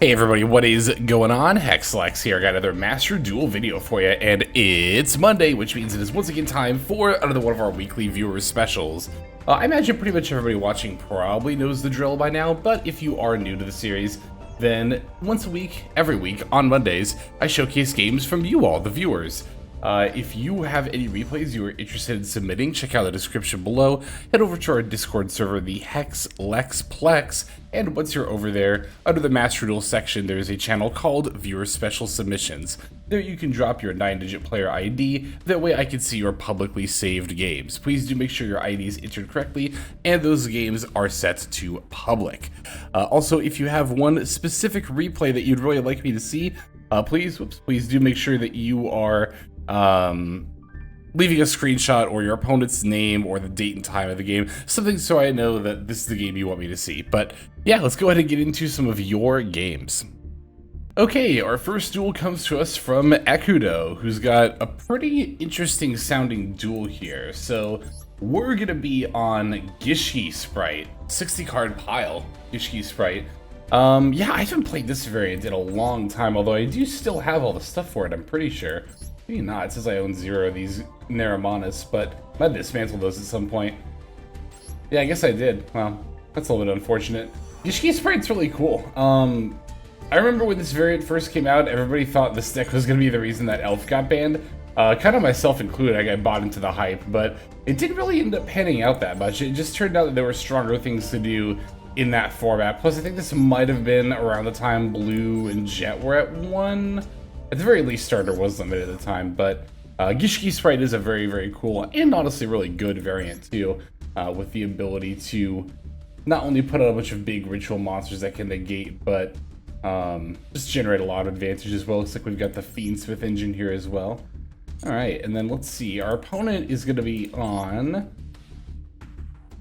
Hey everybody, what is going on? Hexlex here. I got another Master Duel video for you, and it's Monday, which means it is once again time for another one of our weekly viewer specials. I imagine pretty much everybody watching probably knows the drill by now, but if you are new to the series, then once a week, every week, on Mondays, I showcase games from you all, the viewers. If you have any replays you are interested in submitting, check out the description below. Head over to our Discord server, the Hexlexplex, and once you're over there, under the Master Duel section, there is a channel called Viewer Special Submissions. There you can drop your 9-digit player ID, that way I can see your publicly saved games. Please do make sure your ID is entered correctly, and those games are set to public. Also, if you have one specific replay that you'd really like me to see, please do make sure that you are leaving a screenshot or your opponent's name or the date and time of the game, something so I know that this is the game you want me to see. But yeah, let's go ahead and get into some of your games. Okay, our first duel comes to us from Ekudo, who's got a pretty interesting sounding duel here. So we're gonna be on Gishki Spright, 60 card pile, Gishki Spright. Yeah, I haven't played this variant in a long time, although I do still have all the stuff for it, I'm pretty sure. Maybe not, it says I own 0 of these Naramanus, but I might dismantle those at some point. Yeah, I guess I did. Well, that's a little bit unfortunate. Gishki Sprite's really cool. I remember when this variant first came out, everybody thought this deck was going to be the reason that Elf got banned. Kind of myself included, I got bought into the hype, but it didn't really end up panning out that much. It just turned out that there were stronger things to do in that format. Plus, I think this might have been around the time Blue and Jet were at 1. At the very least, Starter was limited at the time, but Gishki Spright is a very, very cool and honestly really good variant too, with the ability to not only put out a bunch of big ritual monsters that can negate, but just generate a lot of advantage as well. Looks like we've got the Fiendsmith engine here as well. All right, and then let's see. Our opponent is going to be on...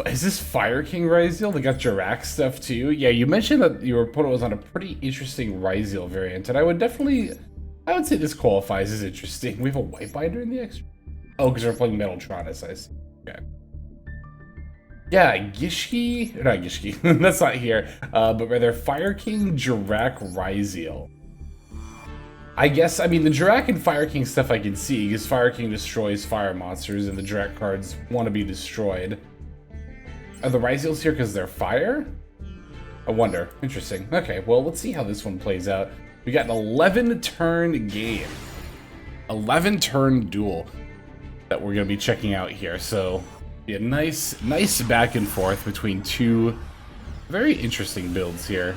Is this Fire King Ryzeal? They got Jirak stuff too. Yeah, you mentioned that your opponent was on a pretty interesting Ryzeal variant, and I would say this qualifies as interesting. We have a White Binder in the extra. Oh, because we're playing Metaltronus, I see. Okay. Yeah, Gishki, not Gishki, that's not here, but rather Fire King Jirak Ryzeal. I guess, I mean, the Jirak and Fire King stuff I can see, because Fire King destroys fire monsters, and the Jirak cards want to be destroyed. Are the Ryzeals here because they're fire? I wonder. Interesting. Okay, well, let's see how this one plays out. We got an 11-turn game. 11-turn duel that we're going to be checking out here. So, yeah, nice back and forth between two very interesting builds here.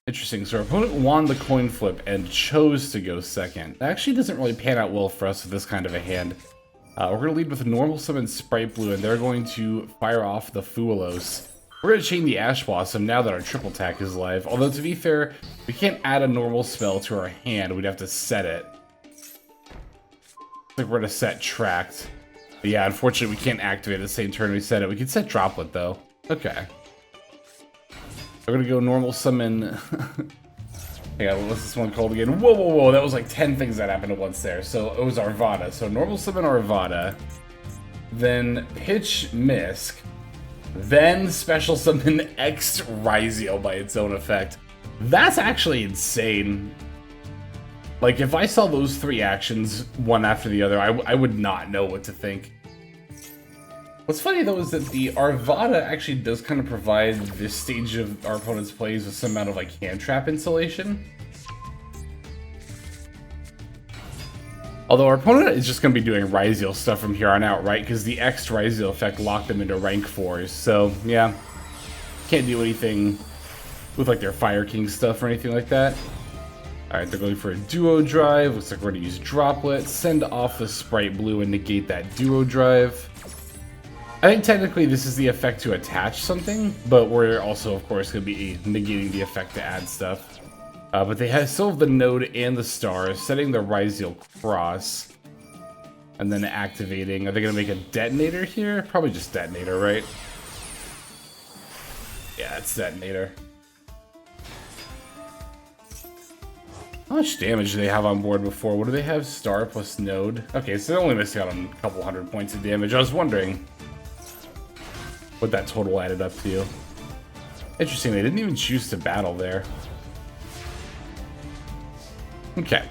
Interesting. So our opponent won the coin flip and chose to go second. That actually doesn't really pan out well for us with this kind of a hand. We're going to lead with a normal summon Spright Blue, and they're going to fire off the Fuelos. We're going to chain the Ash Blossom now that our triple attack is live. Although, to be fair, we can't add a normal spell to our hand. We'd have to set it. Looks like we're going to set Tract. But yeah, unfortunately, we can't activate the same turn we set it. We can set Droplet, though. Okay. We're going to go normal summon... Hang on, what's this one called again? Whoa, whoa, whoa, that was like 10 things that happened at once there. So it was Arvada. So normal summon Arvada, then pitch Misk, then special summon X Ryzeal by its own effect. That's actually insane. Like, if I saw those 3 actions, one after the other, I would not know what to think. What's funny, though, is that the Arvada actually does kind of provide this stage of our opponent's plays with some amount of, like, hand trap insulation. Although our opponent is just going to be doing Ryzeal stuff from here on out, right? Because the X Ryzeal effect locked them into rank 4s. So, yeah. Can't do anything with, like, their Fire King stuff or anything like that. Alright, they're going for a Duo Drive. Looks like we're going to use Droplet. Send off the Spright Blue and negate that Duo Drive. I think technically this is the effect to attach something, but we're also, of course, going to be negating the effect to add stuff. But they still have the Node and the Star, setting the Ryzeal Cross, and then activating. Are they going to make a Detonator here? Probably just Detonator, right? Yeah, it's Detonator. How much damage do they have on board before? What do they have? Star plus Node? Okay, so they're only missing out on a couple hundred points of damage. I was wondering what that total added up to. Interesting, they didn't even choose to battle there. Okay.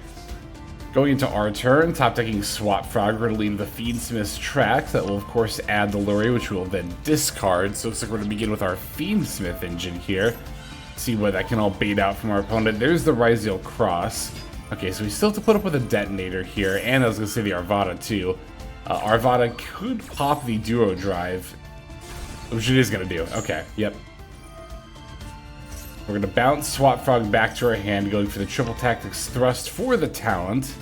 Going into our turn, top decking Swap Frog, we're going to leave the Fiendsmith's track. That will, of course, add the Lurry, which we will then discard. So it looks like we're going to begin with our Fiendsmith engine here. See what that can all bait out from our opponent. There's the Ryzeal Cross. Okay, so we still have to put up with a Detonator here, and I was going to say the Arvada, too. Arvada could pop the Duo Drive, which it is going to do. Okay, yep. We're going to bounce Swap Frog back to our hand, going for the Triple Tactics Thrust for the Talent.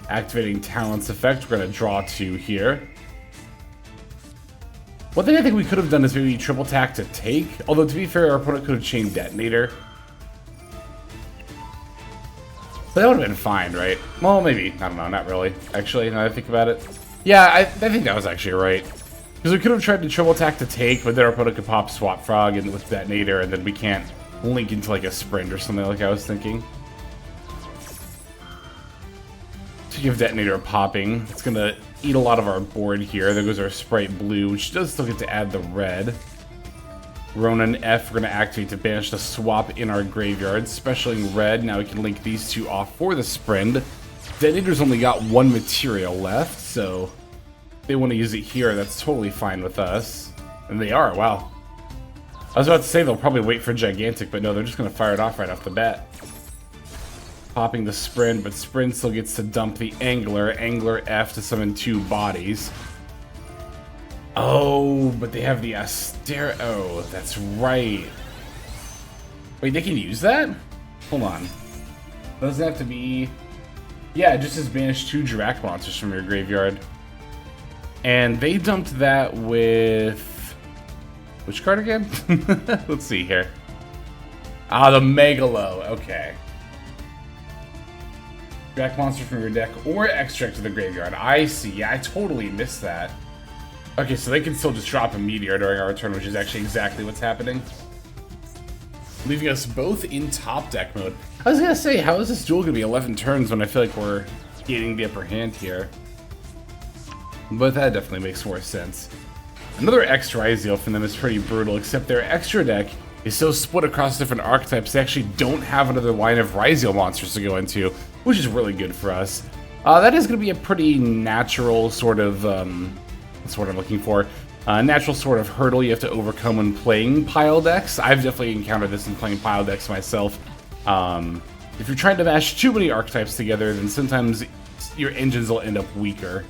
Activating Talent's effect, we're going to draw 2 here. One thing I think we could have done is maybe Triple Tack to take, although to be fair, our opponent could have chained Detonator. But that would have been fine, right? Well, maybe. I don't know, not really. Actually, now that I think about it. Yeah, I think that was actually right. Because we could have tried to Triple Tack to take, but then our opponent could pop Swap Frog and with Detonator, and then we can't link into like a sprint or something like I was thinking. To give Detonator a popping, it's going to eat a lot of our board here. There goes our Spright Blue, which does still get to add the red. Ronan F, we're going to activate to banish the swap in our graveyard. Specialing red, now we can link these two off for the sprint. Detonator's only got 1 material left, so if they want to use it here, that's totally fine with us. And they are, wow. I was about to say they'll probably wait for Gigantic, but no, they're just going to fire it off right off the bat. Popping the Sprint, but Sprint still gets to dump the Angler. Angler F to summon 2 bodies. Oh, but they have the Astera. Oh, that's right. Wait, they can use that? Hold on. Doesn't have to be... Yeah, it just says banish 2 Dirac monsters from your graveyard. And they dumped that with... Which card again? Let's see here. Ah, the Megalo. Okay. Dirac monster from your deck or extract to the graveyard. I see. Yeah, I totally missed that. Okay, so they can still just drop a Meteor during our turn, which is actually exactly what's happening. Leaving us both in top deck mode. I was gonna say, how is this duel gonna be 11 turns when I feel like we're gaining the upper hand here? But that definitely makes more sense. Another extra Ryzeal from them is pretty brutal, except their extra deck is so split across different archetypes, they actually don't have another line of Ryzeal monsters to go into, which is really good for us. That is going to be a pretty natural sort of, that's what I'm looking for, natural sort of hurdle you have to overcome when playing pile decks. I've definitely encountered this in playing pile decks myself. If you're trying to mash too many archetypes together, then sometimes your engines will end up weaker.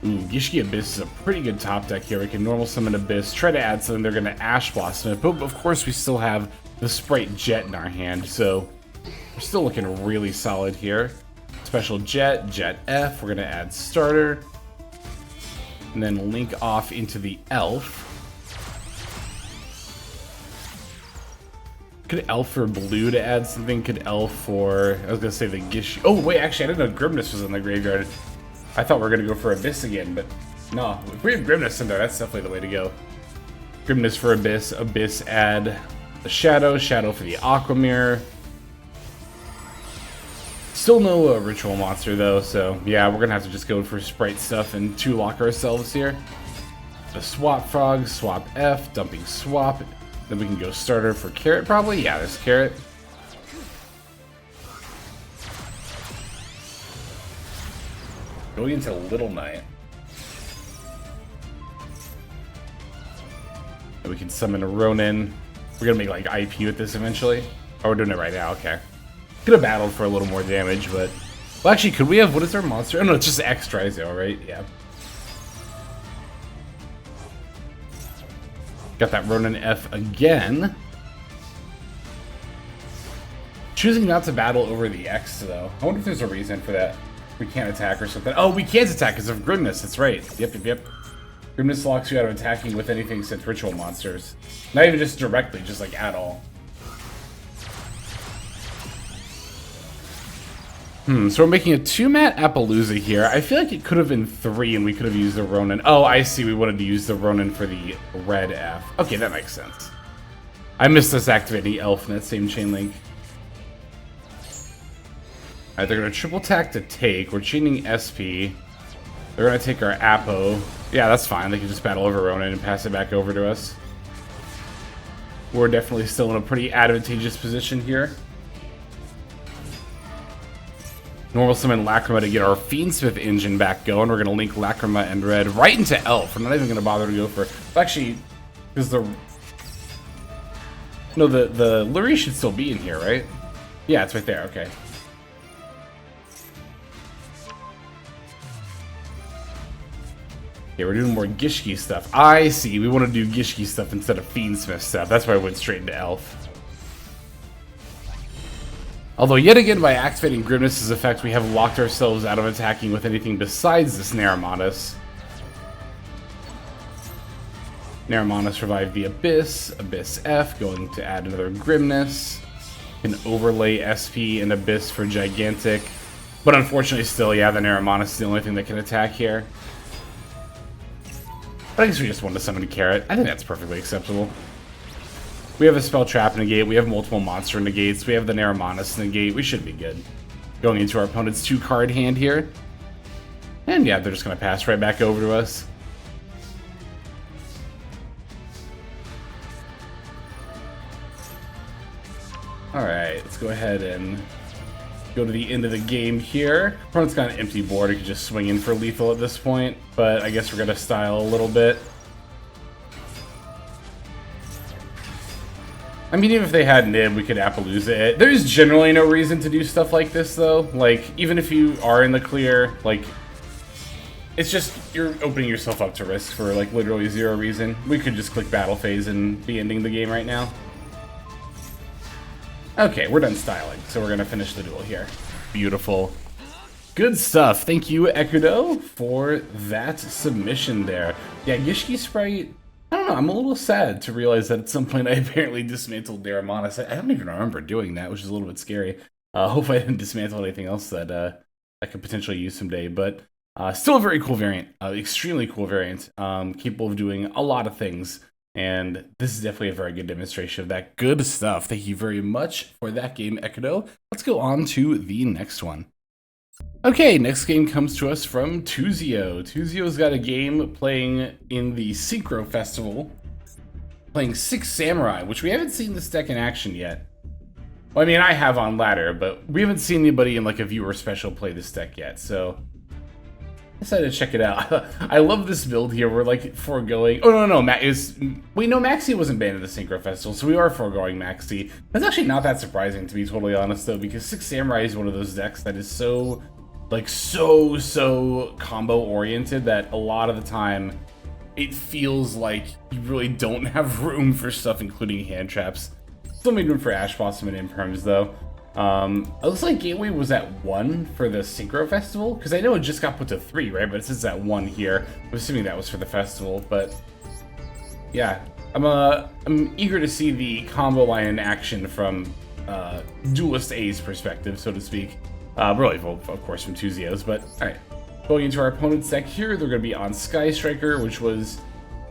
Ooh, Gishki Abyss is a pretty good top deck here. We can normal summon Abyss, try to add something, they're going to Ash Blossom it, but of course we still have the Spright Jet in our hand, so we're still looking really solid here. Special Jet, Jet F, we're going to add Starter, and then link off into the Elf. Could Elf for blue to add something? Could Elf for, I was going to say the Gishki. Oh wait, actually I didn't know Grimness was in the graveyard. I thought we were going to go for Abyss again, but no. If we have Grimness in there, that's definitely the way to go. Grimness for Abyss, Abyss add the Shadow, Shadow for the Aqua Mirror. Still no Ritual Monster though, so yeah, we're going to have to just go for Spright stuff and 2-lock ourselves here. The Swap Frog, Swap F, dumping Swap. Then we can go Starter for Carrot probably. Yeah, there's Carrot. Going into Little Knight. And we can summon a Ronin. We're gonna make like IP with this eventually. Oh, we're doing it right now, okay. Could have battled for a little more damage, but... Well, actually, could we have... What is our monster? Oh, no, it's just X Ryzeal, right? Yeah. Got that Ronin F again. Choosing not to battle over the X, though. I wonder if there's a reason for that. We can't attack or something. Oh, we can't attack because of Grimness. That's right. Yep. Grimness locks you out of attacking with anything except ritual monsters. Not even just directly, just like at all. So we're making a 2-mat Appaloosa here. I feel like it could have been 3 and we could have used the Ronin. Oh, I see. We wanted to use the Ronin for the red F. Okay, that makes sense. I missed us activating Elf in that same chain link. Alright, they're going to triple tack to take. We're chaining SP. They're going to take our Appo. Yeah, that's fine. They can just battle over Ronin and pass it back over to us. we're definitely still in a pretty advantageous position here. Normal summon Lacrima to get our Fiendsmith engine back going. We're going to link Lacrima and Red right into Elf. We're not even going to bother to go for... Actually, because the... No, the Lurie should still be in here, right? Yeah, it's right there. Okay. Okay, we're doing more Gishki stuff. I see. We want to do Gishki stuff instead of Fiendsmith stuff. That's why I went straight into Elf. Although, yet again, by activating Grimness's effect, we have locked ourselves out of attacking with anything besides this Naramanus. Naramanus revived the Abyss, Abyss F, going to add another Grimness. Can overlay SP and Abyss for Gigantic. But unfortunately still, yeah, the Naramanus is the only thing that can attack here. But I guess we just wanted to summon a Carrot. I think that's perfectly acceptable. We have a Spell Trap negate, we have multiple monster negates, we have the Naramanus negate, we should be good. Going into our opponent's 2-card hand here. And yeah, they're just going to pass right back over to us. Alright, let's go ahead and go to the end of the game here. Opponent's got an empty board, he could just swing in for lethal at this point, but I guess we're going to style a little bit. I mean, even if they had Nib, we could Appaloosa it. There's generally no reason to do stuff like this, though. Like, even if you are in the clear, like, it's just, you're opening yourself up to risk for, like, literally zero reason. We could just click Battle Phase and be ending the game right now. Okay, we're done styling, so we're going to finish the duel here. Beautiful. Good stuff. Thank you, Ekudo, for that submission there. Yeah, Gishki Spright... I don't know, I'm a little sad to realize that at some point I apparently dismantled Naramanus. I don't even remember doing that, which is a little bit scary. Hopefully I didn't dismantle anything else that I could potentially use someday, but still a very cool variant, extremely cool variant, capable of doing a lot of things, and this is definitely a very good demonstration of that good stuff. Thank you very much for that game, Ekudo. Let's go on to the next one. Okay, next game comes to us from Tuzio. Tuzio's got a game playing in the Synchro Festival, playing 6 Samurai, which we haven't seen this deck in action yet. Well, I mean, I have on ladder, but we haven't seen anybody in like a viewer special play this deck yet, so I decided to check it out. I love this build here. We're like foregoing. Oh no, wait, no, Maxi wasn't banned at the Synchro Festival, so we are foregoing Maxi. That's actually not that surprising, to be totally honest, though, because 6 Samurai is one of those decks that is so, like, so combo oriented that a lot of the time it feels like you really don't have room for stuff, including hand traps. Still made room for Ash Blossom and Imperms, though. It looks like Gateway was at 1 for the Synchro Festival, because I know it just got put to 3, right? But it says at 1 here. I'm assuming that was for the festival, but yeah, I'm eager to see the combo line in action from Duelist A's perspective, so to speak. Really, well, of course, from Tuzio's, but alright. Going into our opponent's deck here, they're going to be on Sky Striker, which was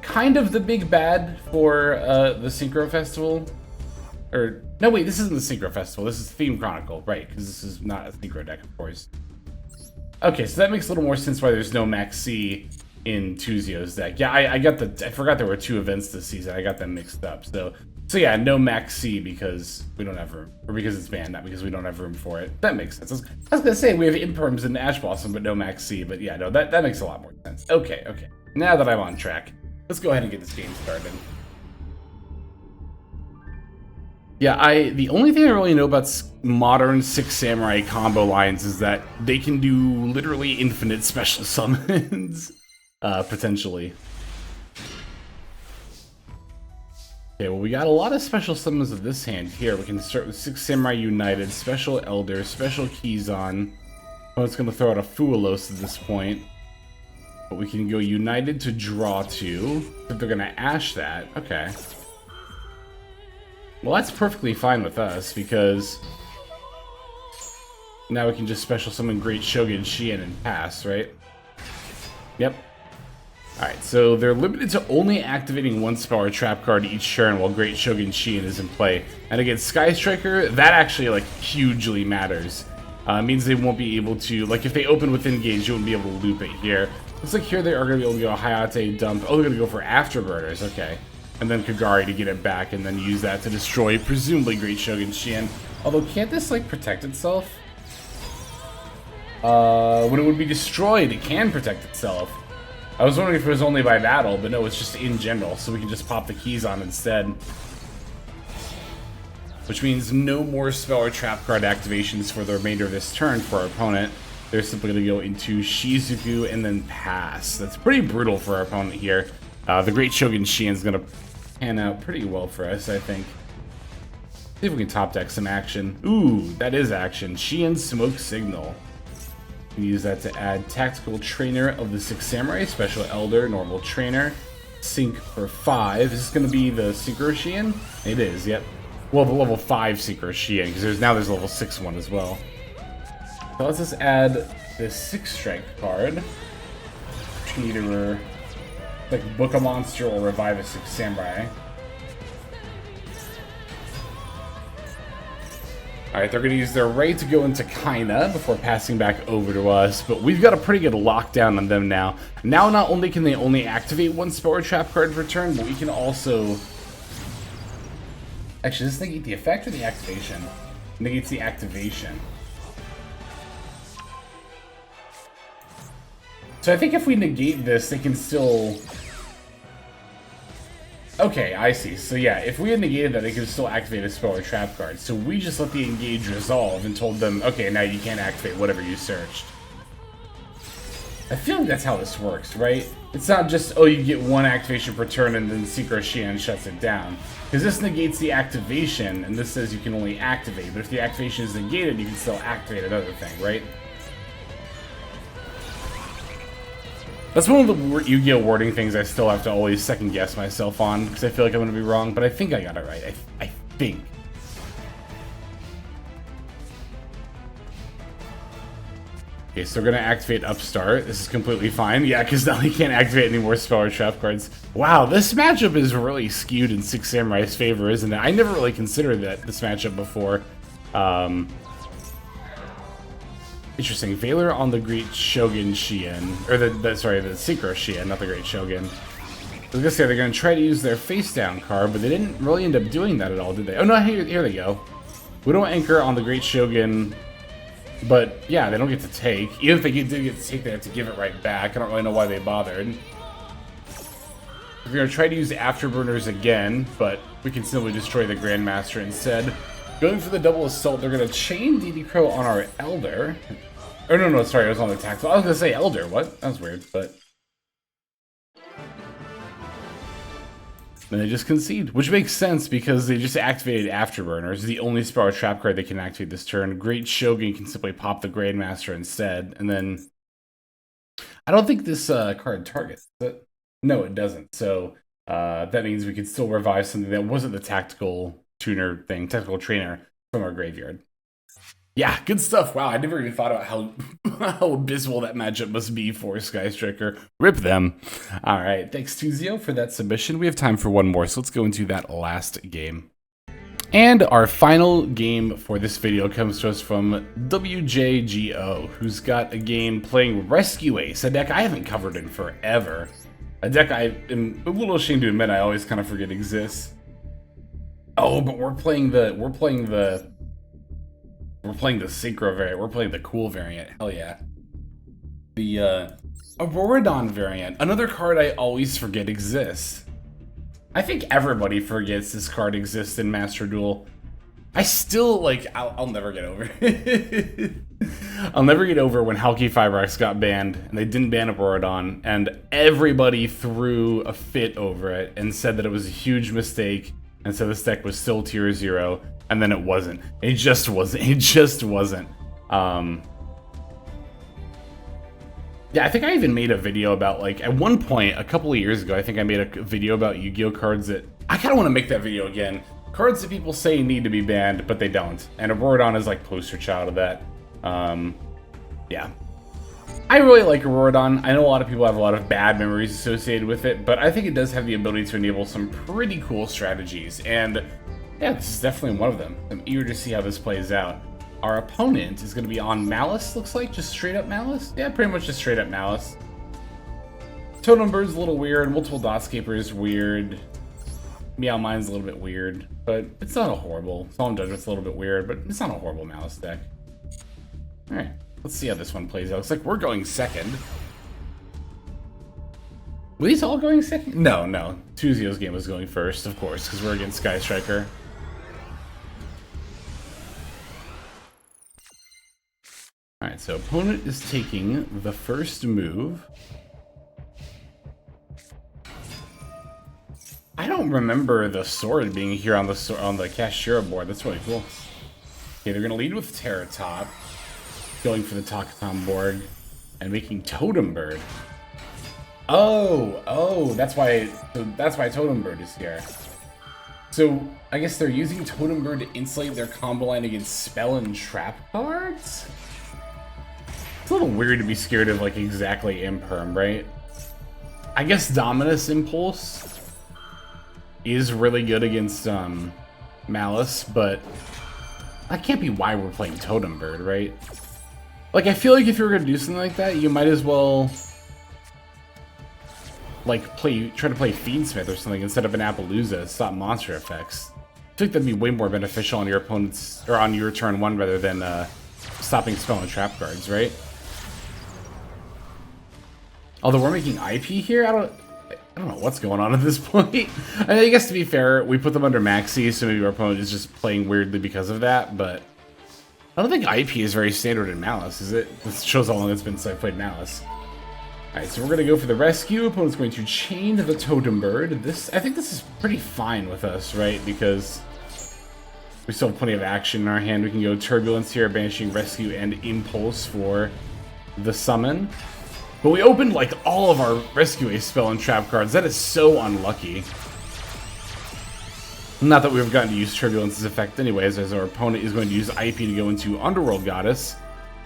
kind of the big bad for the Synchro Festival. Or, no wait, this isn't the Synchro Festival, this is Theme Chronicle, right, because this is not a Synchro deck, of course. Okay, so that makes a little more sense why there's no Max C in Tuzio's deck. Yeah, I forgot there were 2 events this season, I got them mixed up, so yeah, no Max C because we don't have room, or because it's banned, not because we don't have room for it. That makes sense. I was gonna say, we have Imperms and Ash Blossom, but no Max C, but yeah, no, that makes a lot more sense. Okay, now that I'm on track, let's go ahead and get this game started. Yeah, the only thing I really know about modern 6 Samurai combo lines is that they can do literally infinite special summons, potentially. Okay, well, we got a lot of special summons of this hand here. We can start with 6 Samurai United, Special Elder, Special Kizan. Oh, it's going to throw out a Fuelos at this point. But we can go United to draw 2. If they're going to Ash that, okay. Well, that's perfectly fine with us, because now we can just special summon Great Shogun Shien and pass, right? Yep. Alright, so they're limited to only activating 1 spell or trap card each turn while Great Shogun Shien is in play. And against Sky Striker, that actually, like, hugely matters. It means they won't be able to, like, if they open with engage, you won't be able to loop it here. Looks like here they are going to be able to go Hayate, dump. Oh, they're going to go for Afterburners, okay. and then Kagari to get it back, and then use that to destroy presumably Great Shogun Shien. Although, can't this like protect itself? When it would be destroyed, it can protect itself. I was wondering if it was only by battle, but no, it's just in general, so we can just pop the keys on instead. Which means no more spell or trap card activations for the remainder of this turn for our opponent. They're simply going to go into Shizuku and then pass. That's pretty brutal for our opponent here. The Great Shogun Shien is going to pan out pretty well for us, I think. See if we can top deck some action. Ooh, that is action. Shien Smoke Signal. We can use that to add Tactical Trainer of the Six Samurai, Special Elder, Normal Trainer. Sync for 5. Is this going to be the Synchro Shien? It is, yep. Well, the level 5 Synchro Shien, because there's a level 6 one as well. So let's just add this 6 strike card. Which can either like book a monster or revive a Six Samurai. Alright, they're going to use their right to go into Kaina before passing back over to us, but we've got a pretty good lockdown on them now. Now, not only can they only activate one spell or trap card per turn, but we can also... Actually, does this negate the effect or the activation? It negates the activation. So I think if we negate this, they can still... Okay, I see. So yeah, if we had negated that, they could still activate a spell or trap card. So we just let the engage resolve and told them, okay, now you can't activate whatever you searched. I feel like that's how this works, right? It's not just, oh, you get one activation per turn and then Synchro Shien shuts it down. Because this negates the activation, and this says you can only activate. But if the activation is negated, you can still activate another thing, right? That's one of the Yu-Gi-Oh! Wording things I still have to always second guess myself on, because I feel like I'm going to be wrong, but I think I got it right. I think. Okay, so we're going to activate Upstart. This is completely fine. Yeah, because now he can't activate any more spell or trap cards. Wow, this matchup is really skewed in Six Samurai's favor, isn't it? I never really considered this matchup before. Interesting. Valor on the Great Shogun Shien. Or the Synchro Shien, not the Great Shogun. I was gonna say they're gonna try to use their face down card, but they didn't really end up doing that at all, did they? Oh no, here they go. We don't anchor on the Great Shogun, but yeah, they don't get to take. Even if they did get to take, they have to give it right back. I don't really know why they bothered. We're gonna try to use Afterburners again, but we can simply destroy the Grandmaster instead. Going for the double assault, they're gonna chain DD Crow on our Elder. Or no, sorry, it was on the tactical. I was gonna say Elder, what? That was weird, but... Then they just concede, which makes sense because they just activated Afterburners, the only spell or trap card they can activate this turn. Great Shogun can simply pop the Grandmaster instead, and then... I don't think this card targets it. No, it doesn't, so that means we can still revive something that wasn't the tactical tuner thing, tactical trainer from our graveyard. Yeah, good stuff. Wow, I never even thought about how abysmal that matchup must be for Sky Striker. Rip them. All right, thanks Tuzio for that submission. We have time for one more, so let's go into that last game. And our final game for this video comes to us from WJGO, who's got a game playing Rescue Ace, a deck I haven't covered in forever. A deck I am a little ashamed to admit I always kind of forget exists. Oh, but we're playing the synchro variant. We're playing the cool variant. Hell yeah. The Auroradon variant. Another card I always forget exists. I think everybody forgets this card exists in Master Duel. I still, like, I'll never get over it. I'll never get over when Halki Fibrox got banned, and they didn't ban Auroradon, and everybody threw a fit over it and said that it was a huge mistake, and so this deck was still tier 0, and then it wasn't. It just wasn't. It just wasn't. Yeah, I think I even made a video about, like, at one point, a couple of years ago, I think I made a video about Yu-Gi-Oh! Cards that... I kind of want to make that video again. Cards that people say need to be banned, but they don't. And Auroradon is, like, poster child of that. Yeah. I really like Auroradon. I know a lot of people have a lot of bad memories associated with it, but I think it does have the ability to enable some pretty cool strategies. And, yeah, this is definitely one of them. I'm eager to see how this plays out. Our opponent is going to be on Maliss, looks like. Just straight up Maliss? Yeah, pretty much just straight up Maliss. Totem Bird's a little weird. Multiple Dotscaper is weird. Meow Mine's a little bit weird, but it's not a horrible. Solemn Judgment's a little bit weird, but it's not a horrible Malice deck. Alright, let's see how this one plays out. Looks like we're going second. Were these all going second? No. Tuzio's game was going first, of course, because we're against Sky Striker. Alright, so opponent is taking the first move. I don't remember the sword being here on the Kashira board. That's really cool. Okay, they're gonna lead with Terra Top, going for the Takaton board, and making Totem Bird. Oh, that's why Totem Bird is here. So I guess they're using Totem Bird to insulate their combo line against spell and trap cards. It's a little weird to be scared of like exactly Imperm, right? I guess Dominus Impulse is really good against Malice, but that can't be why we're playing Totem Bird, right? Like, I feel like if you were gonna do something like that, you might as well like try to play Fiendsmith or something instead of an Appaloosa to stop monster effects. I feel like that'd be way more beneficial on your opponent's or on your turn one rather than stopping spell and trap cards, right? Although we're making IP here, I don't know what's going on at this point. I guess to be fair, we put them under Maxi, so maybe our opponent is just playing weirdly because of that, but I don't think IP is very standard in Malice, is it? This shows how long it's been since I played Malice. Alright, so we're going to go for the rescue. Opponent's going to chain the Totem Bird. I think this is pretty fine with us, right? Because we still have plenty of action in our hand. We can go Turbulence here, banishing Rescue and Impulse for the summon. But we opened like all of our Rescue Ace spell and trap cards. That is so unlucky. Not that we've gotten to use Turbulence's effect anyways, as our opponent is going to use IP to go into Underworld Goddess.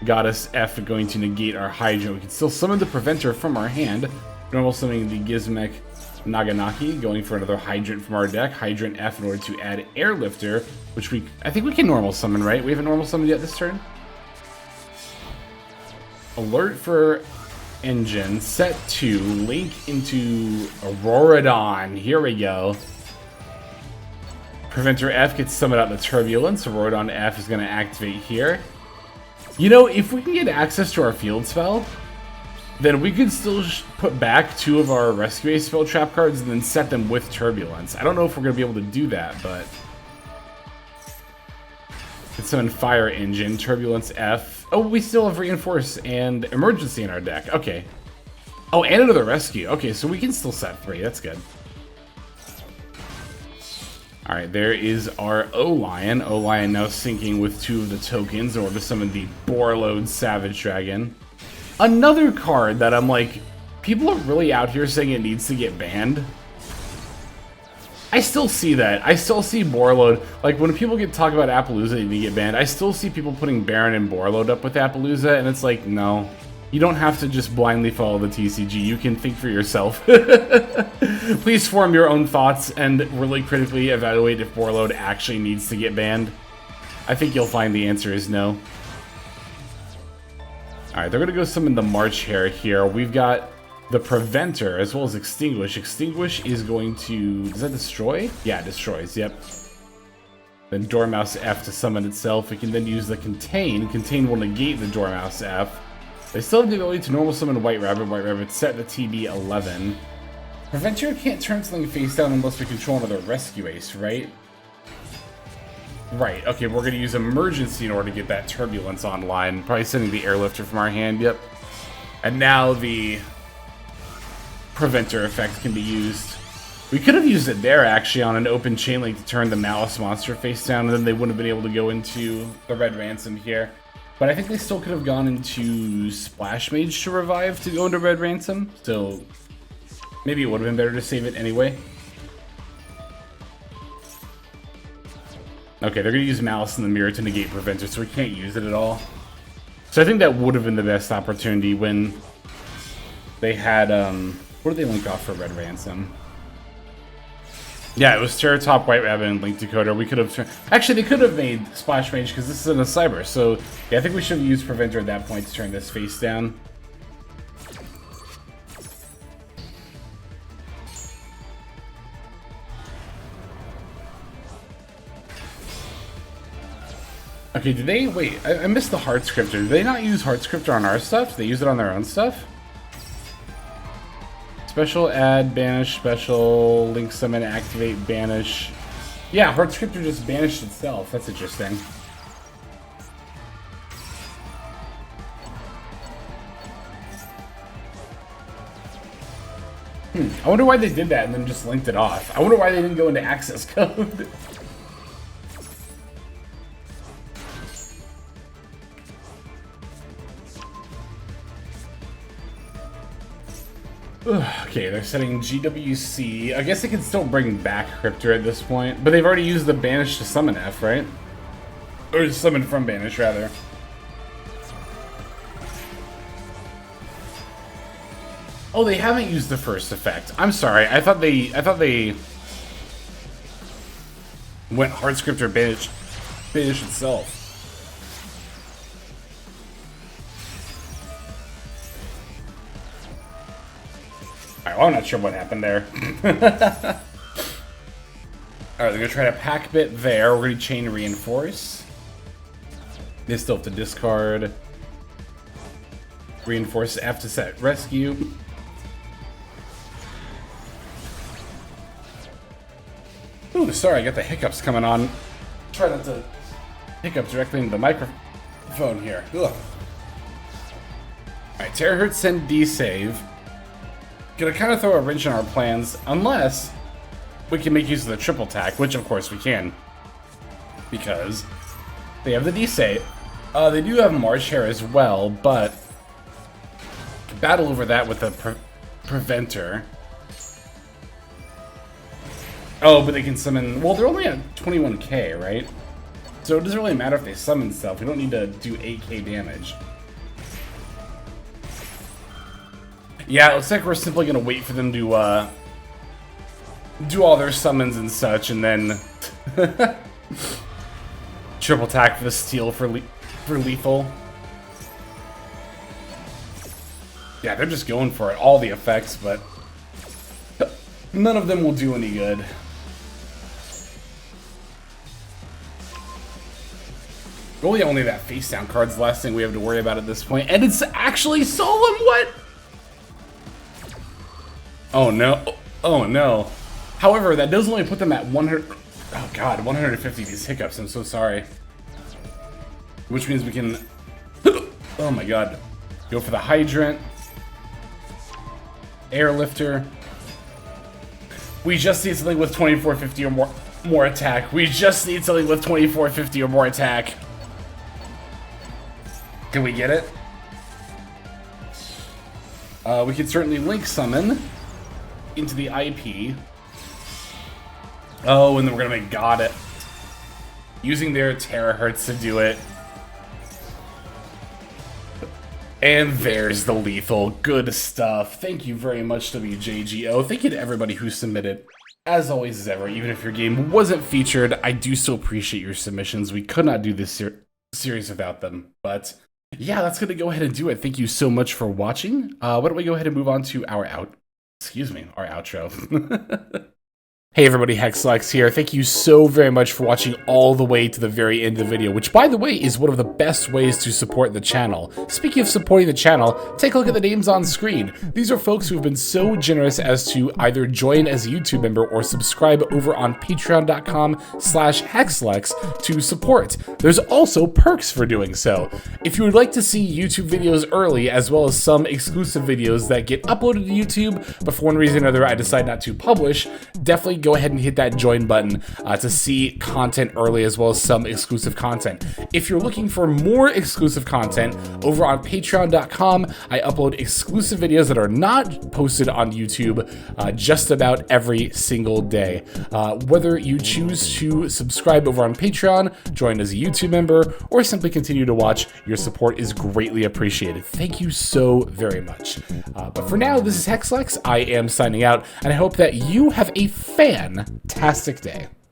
Goddess F going to negate our Hydrant. We can still summon the Preventer from our hand. Normal summoning the Gizmek Naganaki, going for another Hydrant from our deck. Hydrant F in order to add Airlifter, which I think we can normal summon, right? We haven't normal summoned yet this turn. Alert for Engine, set 2, link into Auroradon. Here we go. Preventer F gets summoned out in the Turbulence. Auroradon F is going to activate here. You know, if we can get access to our field spell, then we could still put back 2 of our Rescue Ace spell trap cards and then set them with Turbulence. I don't know if we're going to be able to do that, but let's summon Fire Engine, Turbulence F. Oh, we still have Reinforce and Emergency in our deck. Okay. Oh, and another Rescue. Okay, so we can still set 3. That's good. Alright, there is our O-Lion. O-Lion now syncing with 2 of the tokens in order to summon the Borreload Savage Dragon. Another card that I'm like, people are really out here saying it needs to get banned. I still see that. I still see Borreload. Like, when people talk about Appaloosa needing to get banned, I still see people putting Baron and Borreload up with Appaloosa, and it's like, no. You don't have to just blindly follow the TCG. You can think for yourself. Please form your own thoughts and really critically evaluate if Borreload actually needs to get banned. I think you'll find the answer is no. Alright, they're going to go summon the March Hare here. We've got the Preventer as well as Extinguish. Extinguish is going to... Does that destroy? Yeah, it destroys, yep. Then Dormouse F to summon itself. We can then use the Contain. Contain will negate the Dormouse F. They still have the ability to normal summon White Rabbit. White Rabbit set to TB 11. Preventer can't turn something face down unless we control another Rescue Ace, right? Right, okay, we're going to use Emergency in order to get that Turbulence online. Probably sending the Airlifter from our hand, yep. And now the Preventer effect can be used. We could have used it there, actually, on an open chain link to turn the Malice monster face down, and then they wouldn't have been able to go into the Red Ransom here. But I think they still could have gone into Splash Mage to revive to go into Red Ransom, so maybe it would have been better to save it anyway. Okay, they're going to use Malice in the Mirror to negate Preventer, so we can't use it at all. So I think that would have been the best opportunity when they had, what did they link off for Red Ransom? Yeah, it was Terra Top, White Rabbit, and Link Decoder. We could have... Actually, they could have made Splash Mage because this is in a Cyber. So, yeah, I think we should have used Preventer at that point to turn this face down. Okay, did they... Wait, I missed the heart scripter. Did they not use heart scripter on our stuff? Did they use it on their own stuff? Special, add, banish, special, link summon, activate, banish. Yeah, heart scripter just banished itself. That's interesting. I wonder why they did that and then just linked it off. I wonder why they didn't go into access code. Okay, they're setting GWC. I guess they can still bring back Cryptor at this point, but they've already used the banish to summon F, right? Or summon from banish, rather. Oh, they haven't used the first effect. I'm sorry. I thought they went hard Cryptor banish itself. Alright, well, I'm not sure what happened there. Alright, they're gonna try to pack bit there. We're gonna chain reinforce. They still have to discard. Reinforce F to set rescue. Ooh, sorry, I got the hiccups coming on. Try not to hiccup directly into the microphone here. Ugh. Alright, Terahertz send D-save. Gonna kind of throw a wrench in our plans, unless we can make use of the triple tack, which of course we can. Because they have the D-save. They do have March Hair as well, but battle over that with the Preventer. Oh, but they can summon... Well, they're only at 21k, right? So it doesn't really matter if they summon stuff. We don't need to do 8k damage. Yeah, it looks like we're simply going to wait for them to do all their summons and such, and then triple attack for the steal for lethal. Yeah, they're just going for it. All the effects, but none of them will do any good. Really, only that face down card's the last thing we have to worry about at this point. And it's actually Solemn, what? Oh no. Oh no. However, that does only put them at 100. Oh god, 150 these hiccups. I'm so sorry. Which means we can. Oh my god. Go for the Hydrant. Airlifter. We just need something with 2450 or more attack. We just need something with 2450 or more attack. Can we get it? We can certainly link summon into the IP. Oh, and then we're gonna make God it. Using their terahertz to do it. And there's the lethal. Good stuff. Thank you very much, WJGO. Thank you to everybody who submitted. As always as ever, even if your game wasn't featured, I do still appreciate your submissions. We could not do this series without them. But yeah, that's gonna go ahead and do it. Thank you so much for watching. Why don't we go ahead and move on to our our outro. Hey everybody, Hexlex here. Thank you so very much for watching all the way to the very end of the video, which by the way is one of the best ways to support the channel. Speaking of supporting the channel, take a look at the names on screen. These are folks who have been so generous as to either join as a YouTube member or subscribe over on patreon.com/Hexlex to support. There's also perks for doing so. If you would like to see YouTube videos early, as well as some exclusive videos that get uploaded to YouTube, but for one reason or another I decide not to publish, definitely go ahead and hit that join button to see content early, as well as some exclusive content. If you're looking for more exclusive content, over on patreon.com, I upload exclusive videos that are not posted on YouTube just about every single day. Whether you choose to subscribe over on Patreon, join as a YouTube member, or simply continue to watch, your support is greatly appreciated. Thank you so very much. But for now, this is Hexlex. I am signing out, and I hope that you have a fantastic day.